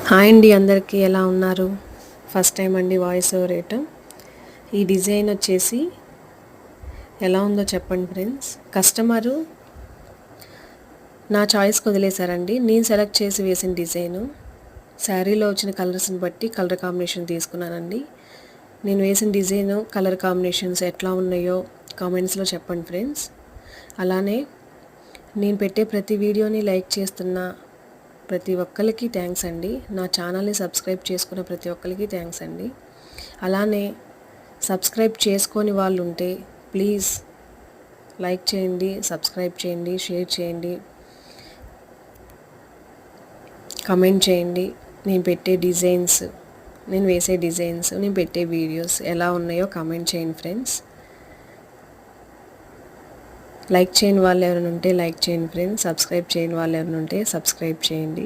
Hi అండి, అందరికీ ఎలా ఉన్నారు? ఫస్ట్ టైం అండి వాయిస్ ఓవర్ వేయటం. ఈ డిజైన్ వచ్చేసి ఎలా ఉందో చెప్పండి ఫ్రెండ్స్. కస్టమరు నా చాయిస్కి వదిలేశారండి. నేను సెలెక్ట్ చేసి వేసిన డిజైను. శారీలో వచ్చిన కలర్స్ని బట్టి కలర్ కాంబినేషన్ తీసుకున్నానండి. నేను వేసిన డిజైను కలర్ కాంబినేషన్స్ ఎట్లా ఉన్నాయో కామెంట్స్లో చెప్పండి ఫ్రెండ్స్. అలానే నేను పెట్టే ప్రతి వీడియోని లైక్ చేస్తున్న ప్రతి ఒక్కరికి థ్యాంక్స్ అండి. నా ఛానల్ని సబ్స్క్రైబ్ చేసుకున్న ప్రతి ఒక్కరికి థ్యాంక్స్ అండి. అలానే సబ్స్క్రైబ్ చేసుకొని వాళ్ళు ఉంటే ప్లీజ్ లైక్ చేయండి, సబ్స్క్రైబ్ చేయండి, షేర్ చేయండి, కమెంట్ చేయండి. నేను పెట్టే డిజైన్స్, నేను వేసే డిజైన్స్, నేను పెట్టే వీడియోస్ ఎలా ఉన్నాయో కమెంట్ చేయండి ఫ్రెండ్స్. లైక్ చేయని వాళ్ళు ఎవరైనా ఉంటే లైక్ చేయండి ఫ్రెండ్స్. సబ్స్క్రైబ్ చేయని వాళ్ళు ఎవరైనా ఉంటే సబ్స్క్రైబ్ చేయండి.